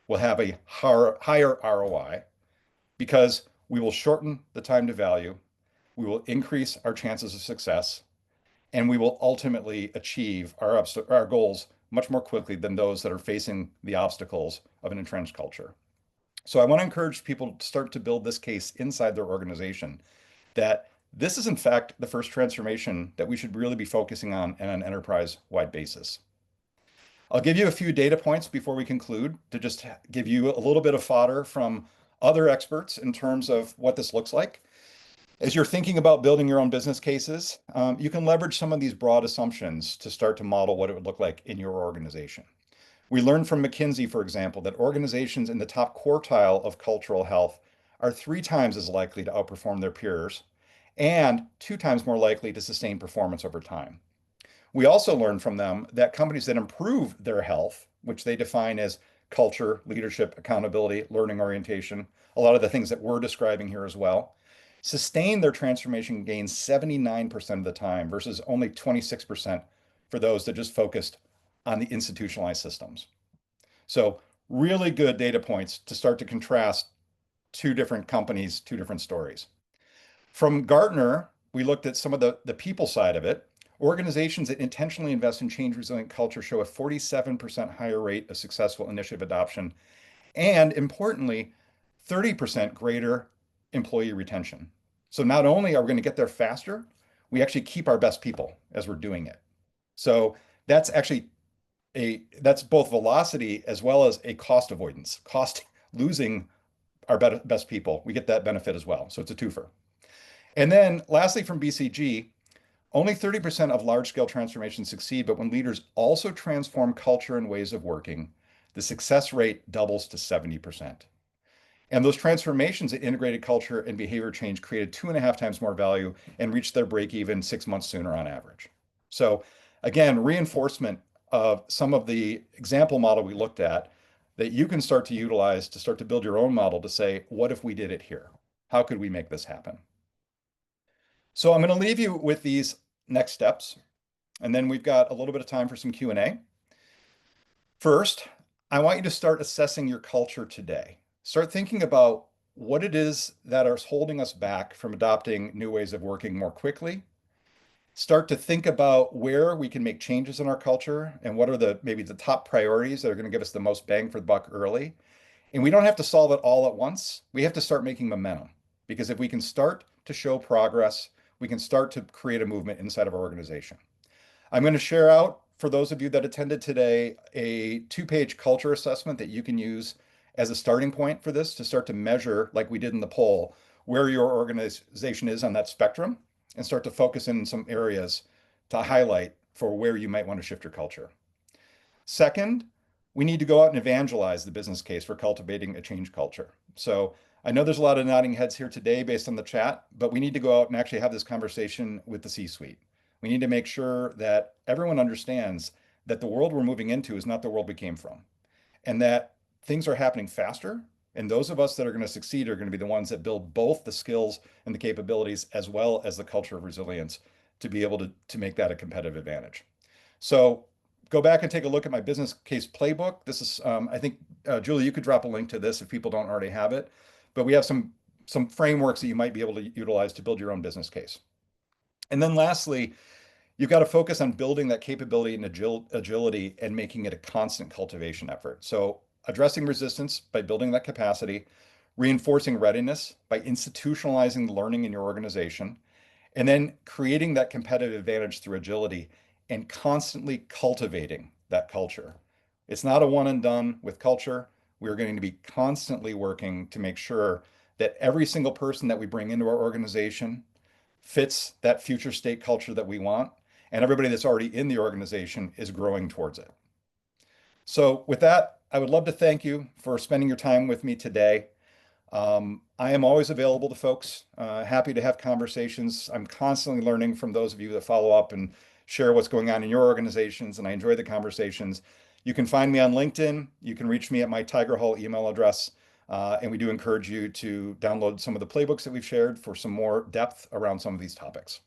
will have a higher ROI because we will shorten the time to value, we will increase our chances of success, and we will ultimately achieve our goals much more quickly than those that are facing the obstacles of an entrenched culture. So I want to encourage people to start to build this case inside their organization that this is in fact the first transformation that we should really be focusing on an enterprise-wide basis. I'll give you a few data points before we conclude to just give you a little bit of fodder from other experts in terms of what this looks like. As you're thinking about building your own business cases, you can leverage some of these broad assumptions to start to model what it would look like in your organization. We learned from McKinsey, for example, that organizations in the top quartile of cultural health are 3 times as likely to outperform their peers and 2 times more likely to sustain performance over time. We also learned from them that companies that improve their health, which they define as culture, leadership, accountability, learning orientation, a lot of the things that we're describing here as well, sustain their transformation gains 79% of the time versus only 26% for those that just focused on the institutionalized systems. So really good data points to start to contrast two different companies, two different stories. From Gartner, we looked at some of the people side of it. Organizations that intentionally invest in change resilient culture show a 47% higher rate of successful initiative adoption and importantly, 30% greater employee retention. So not only are we going to get there faster, we actually keep our best people as we're doing it. So that's actually that's both velocity as well as a cost avoidance, cost losing our best people. We get that benefit as well. So it's a twofer. And then lastly, from BCG, only 30% of large-scale transformations succeed, but when leaders also transform culture and ways of working, the success rate doubles to 70%. And those transformations that integrated culture and behavior change created 2.5 times more value and reached their break even 6 months sooner on average. So again, reinforcement of some of the example model we looked at that you can start to utilize to start to build your own model to say, what if we did it here? How could we make this happen? So I'm going to leave you with these next steps, and then we've got a little bit of time for some Q&A. First, I want you to start assessing your culture today. Start thinking about what it is that is holding us back from adopting new ways of working more quickly. Start to think about where we can make changes in our culture and what are maybe the top priorities that are going to give us the most bang for the buck early. And we don't have to solve it all at once. We have to start making momentum because if we can start to show progress, we can start to create a movement inside of our organization. I'm going to share out for those of you that attended today a 2-page culture assessment that you can use as a starting point for this to start to measure, like we did in the poll, where your organization is on that spectrum and start to focus in some areas to highlight for where you might want to shift your culture. Second, we need to go out and evangelize the business case for cultivating a change culture. So I know there's a lot of nodding heads here today based on the chat, but we need to go out and actually have this conversation with the C-suite. We need to make sure that everyone understands that the world we're moving into is not the world we came from, and that things are happening faster. And those of us that are going to succeed are going to be the ones that build both the skills and the capabilities as well as the culture of resilience to be able to make that a competitive advantage. So go back and take a look at my business case playbook. This is, I think, Julie, you could drop a link to this if people don't already have it. But we have some frameworks that you might be able to utilize to build your own business case. And then lastly, you've got to focus on building that capability and agility and making it a constant cultivation effort. So addressing resistance by building that capacity, reinforcing readiness by institutionalizing the learning in your organization, and then creating that competitive advantage through agility and constantly cultivating that culture. It's not a one and done with culture. We're going to be constantly working to make sure that every single person that we bring into our organization fits that future state culture that we want, and everybody that's already in the organization is growing towards it. So, with that, I would love to thank you for spending your time with me today. I am always available to folks, happy to have conversations. I'm constantly learning from those of you that follow up and share what's going on in your organizations, and I enjoy the conversations. You can find me on LinkedIn. You can reach me at my Tigerhall email address. And we do encourage you to download some of the playbooks that we've shared for some more depth around some of these topics.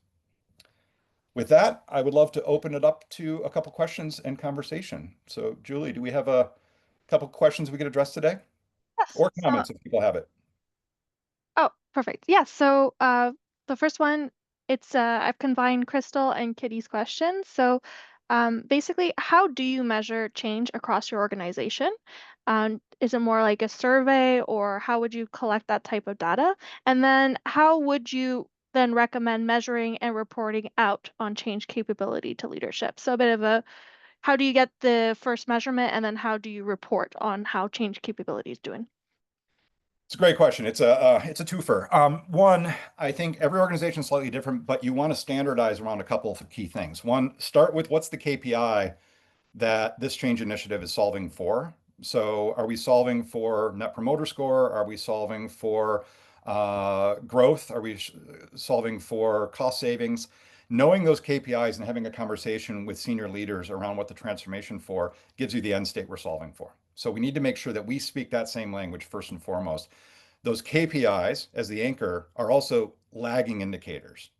With that, I would love to open it up to a couple questions and conversation. So, Julie, do we have a couple questions we could address today? Yes. Or comments if people have it? Oh, perfect. Yeah. So, the first one, it's I've combined Crystal and Kitty's questions. So, basically, how do you measure change across your organization? Is it more like a survey, or how would you collect that type of data? And then, how would you then recommend measuring and reporting out on change capability to leadership? So, a bit of a how do you get the first measurement, and then how do you report on how change capability is doing? It's a great question. It's a twofer. One, I think every organization is slightly different, but you want to standardize around a couple of key things. One, start with what's the KPI that this change initiative is solving for. So, are we solving for net promoter score? Are we solving for growth? Are we solving for cost savings? Knowing those KPIs and having a conversation with senior leaders around what the transformation for gives you the end state we're solving for. So we need to make sure that we speak that same language first and foremost. Those KPIs, as the anchor, are also lagging indicators.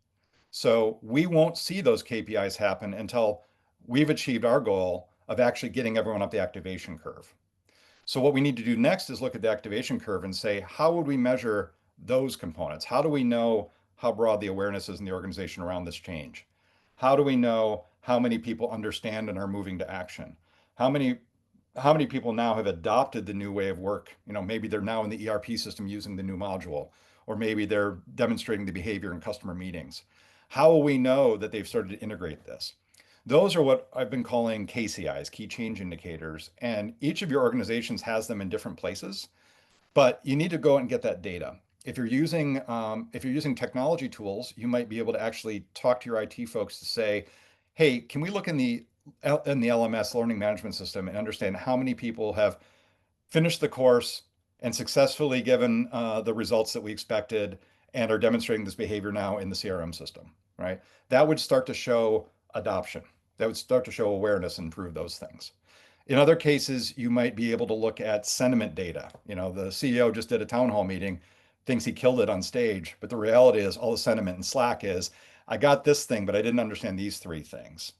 So we won't see those KPIs happen until we've achieved our goal of actually getting everyone up the activation curve. So what we need to do next is look at the activation curve and say, how would we measure those components? How do we know how broad the awareness is in the organization around this change? How do we know how many people understand and are moving to action? How many how many people now have adopted the new way of work? Maybe they're now in the ERP system using the new module, or maybe they're demonstrating the behavior in customer meetings. How will we know that they've started to integrate this? Those are what I've been calling KCIs, key change indicators, and each of your organizations has them in different places, but you need to go and get that data. If you're using technology tools, you might be able to actually talk to your IT folks to say, "Hey, can we look in the LMS learning management system and understand how many people have finished the course and successfully given the results that we expected and are demonstrating this behavior now in the CRM system," right? That would start to show adoption. That would start to show awareness and improve those things. In other cases, you might be able to look at sentiment data. The CEO just did a town hall meeting, thinks he killed it on stage, but the reality is all the sentiment in Slack is, I got this thing, but I didn't understand these three things.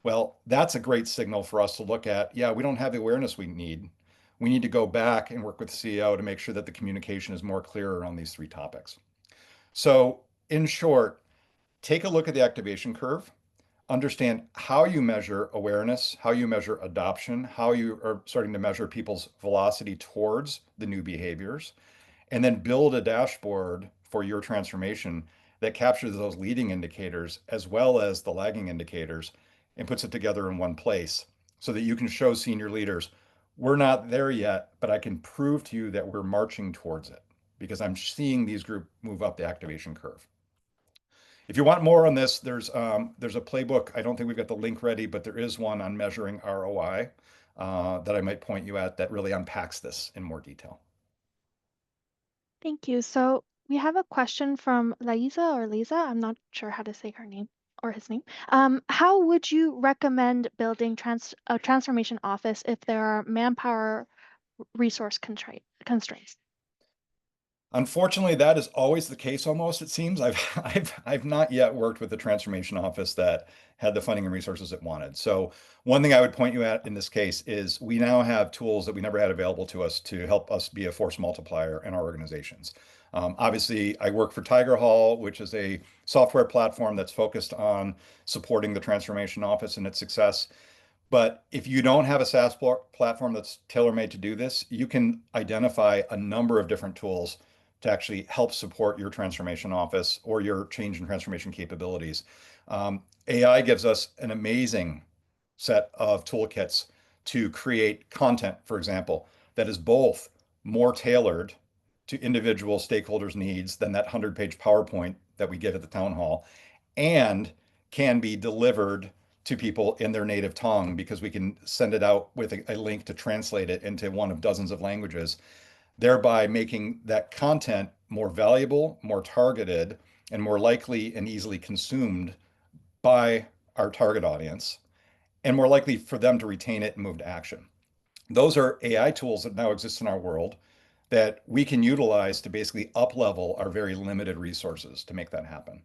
Well, that's a great signal for us to look at. Yeah, we don't have the awareness we need. We need to go back and work with the CEO to make sure that the communication is more clear around these three topics. So, in short, take a look at the activation curve, understand how you measure awareness, how you measure adoption, how you are starting to measure people's velocity towards the new behaviors, and then build a dashboard for your transformation that captures those leading indicators as well as the lagging indicators and puts it together in one place so that you can show senior leaders, we're not there yet, but I can prove to you that we're marching towards it because I'm seeing these groups move up the activation curve. If you want more on this, there's a playbook. I don't think we've got the link ready, but there is one on measuring ROI that I might point you at that really unpacks this in more detail. Thank you. So we have a question from Liza or Lisa. I'm not sure how to say her name or his name. How would you recommend building a transformation office if there are manpower resource constraints? Unfortunately, that is always the case almost, it seems. I've not yet worked with the transformation office that had the funding and resources it wanted. So one thing I would point you at in this case is we now have tools that we never had available to us to help us be a force multiplier in our organizations. Obviously, I work for Tigerhall, which is a software platform that's focused on supporting the transformation office and its success. But if you don't have a SaaS platform that's tailor-made to do this, you can identify a number of different tools to actually help support your transformation office or your change and transformation capabilities. AI gives us an amazing set of toolkits to create content, for example, that is both more tailored to individual stakeholders' needs than that 100-page PowerPoint that we get at the town hall, and can be delivered to people in their native tongue because we can send it out with a link to translate it into one of dozens of languages, thereby making that content more valuable, more targeted, and more likely and easily consumed by our target audience, and more likely for them to retain it and move to action. Those are AI tools that now exist in our world that we can utilize to basically up level our very limited resources to make that happen.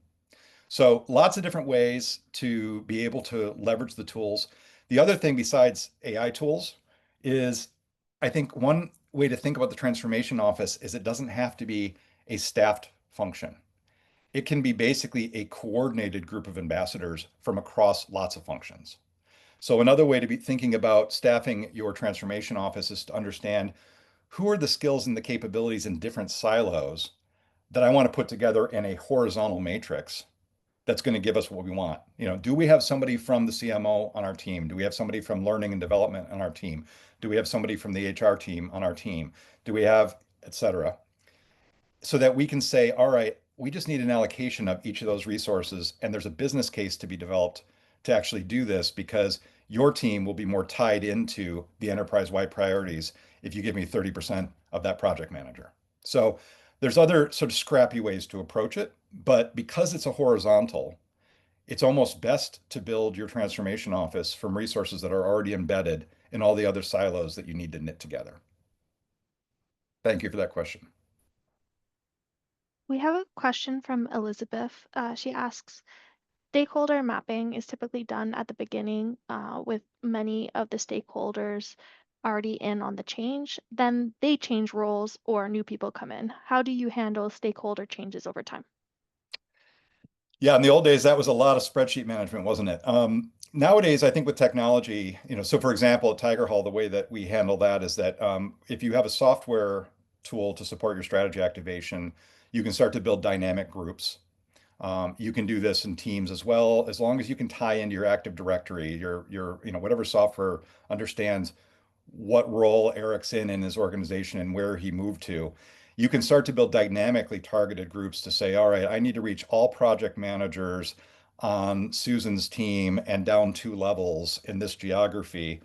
So lots of different ways to be able to leverage the tools. The other thing besides AI tools is, I think one way to think about the transformation office is it doesn't have to be a staffed function. It can be basically a coordinated group of ambassadors from across lots of functions. So another way to be thinking about staffing your transformation office is to understand who are the skills and the capabilities in different silos that I want to put together in a horizontal matrix that's going to give us what we want. Do we have somebody from the CMO on our team? Do we have somebody from learning and development on our team? Do we have somebody from the HR team on our team? Do we have, et cetera? So that we can say, all right, we just need an allocation of each of those resources, and there's a business case to be developed to actually do this because your team will be more tied into the enterprise-wide priorities if you give me 30% of that project manager. So there's other sort of scrappy ways to approach it, but because it's a horizontal, it's almost best to build your transformation office from resources that are already embedded in all the other silos that you need to knit together. Thank you for that question. We have a question from Elizabeth. She asks, stakeholder mapping is typically done at the beginning with many of the stakeholders already in on the change. Then they change roles or new people come in. How do you handle stakeholder changes over time? Yeah, in the old days, that was a lot of spreadsheet management, wasn't it? Nowadays, I think with technology, so for example, at Tigerhall, the way that we handle that is that if you have a software tool to support your strategy activation, you can start to build dynamic groups. You can do this in Teams as well, as long as you can tie into your Active Directory, whatever software understands what role Eric's in his organization and where he moved to. You can start to build dynamically targeted groups to say, all right, I need to reach all project managers on Susan's team and down 2 levels in this geography,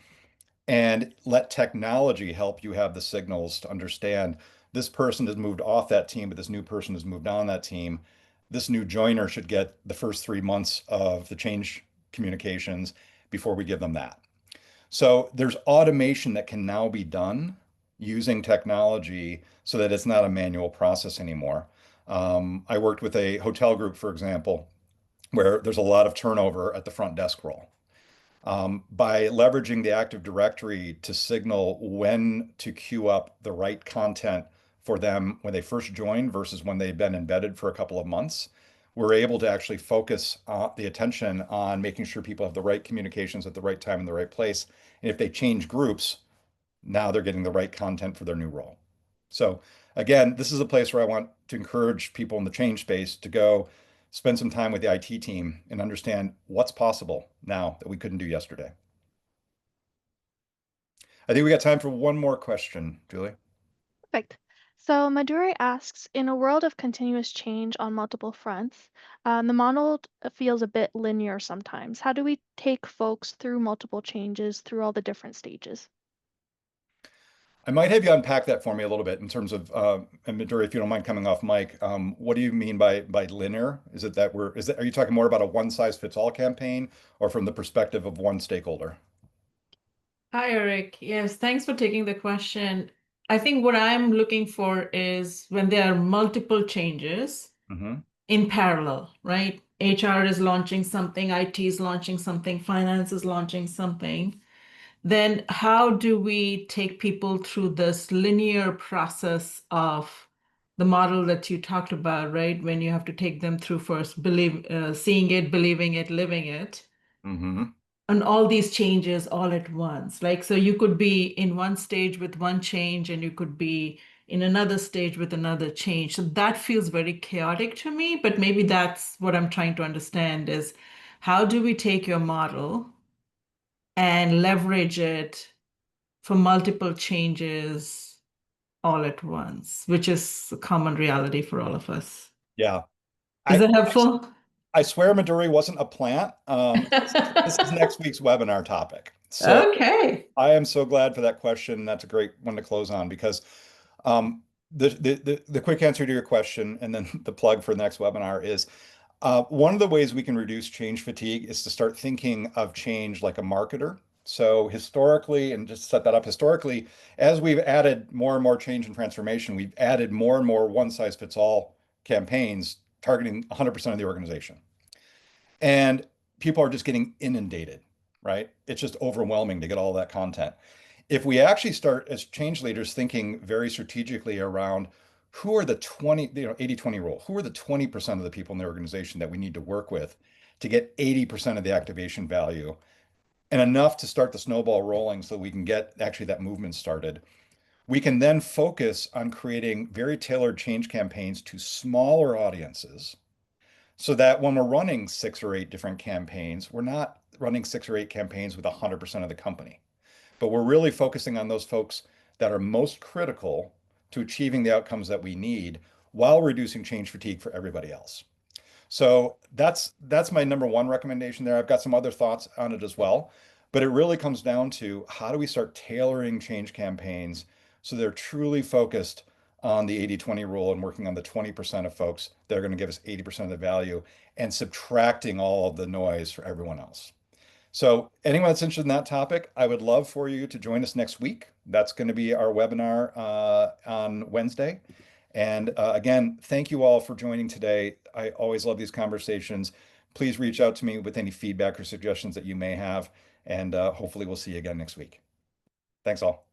and let technology help you have the signals to understand this person has moved off that team, but this new person has moved on that team. This new joiner should get the first 3 months of the change communications before we give them that. So there's automation that can now be done using technology so that it's not a manual process anymore. I worked with a hotel group, for example, where there's a lot of turnover at the front desk role. By leveraging the Active Directory to signal when to queue up the right content for them when they first join versus when they've been embedded for a couple of months, we're able to actually focus the attention on making sure people have the right communications at the right time in the right place. And if they change groups, now they're getting the right content for their new role. So again, this is a place where I want to encourage people in the change space to go spend some time with the IT team and understand what's possible now that we couldn't do yesterday. I think we got time for one more question, Julie. Perfect. So Maduri asks, in a world of continuous change on multiple fronts, the model feels a bit linear sometimes. How do we take folks through multiple changes through all the different stages? I might have you unpack that for me a little bit in terms of, and Midori, if you don't mind coming off mic, what do you mean by linear? Is it that are you talking more about a one size fits all campaign or from the perspective of one stakeholder? Hi, Eric. Yes, thanks for taking the question. I think what I'm looking for is when there are multiple changes Hmm. in parallel, right? HR is launching something, IT is launching something, finance is launching something. Then how do we take people through this linear process of the model that you talked about, right? When you have to take them through first seeing it, believing it, living it, Hmm. and all these changes all at once. Like, so you could be in one stage with one change and you could be in another stage with another change. So that feels very chaotic to me, but maybe that's what I'm trying to understand is how do we take your model and leverage it for multiple changes all at once, which is a common reality for all of us. Yeah. Is I, that helpful? I swear Midori wasn't a plant. This is next week's webinar topic. So Okay. I am so glad for that question. That's a great one to close on because um, the quick answer to your question and then the plug for the next webinar is one of the ways we can reduce change fatigue is to start thinking of change like a marketer. So historically, and just set that up historically, as we've added more and more change and transformation, we've added more and more one size fits all campaigns targeting 100% of the organization. And people are just getting inundated, right? It's just overwhelming to get all that content. If we actually start as change leaders thinking very strategically around who are the 20, 80-20 rule, who are the 20% of the people in the organization that we need to work with to get 80% of the activation value and enough to start the snowball rolling so we can get actually that movement started. We can then focus on creating very tailored change campaigns to smaller audiences so that when we're running 6 or 8 different campaigns, we're not running 6 or 8 campaigns with 100% of the company, but we're really focusing on those folks that are most critical to achieving the outcomes that we need while reducing change fatigue for everybody else. So that's my number one recommendation there. I've got some other thoughts on it as well, but it really comes down to how do we start tailoring change campaigns so they're truly focused on the 80-20 rule and working on the 20% of folks that are going to give us 80% of the value and subtracting all of the noise for everyone else. So anyone that's interested in that topic, I would love for you to join us next week. That's going to be our webinar on Wednesday. And again, thank you all for joining today. I always love these conversations. Please reach out to me with any feedback or suggestions that you may have, and hopefully we'll see you again next week. Thanks all.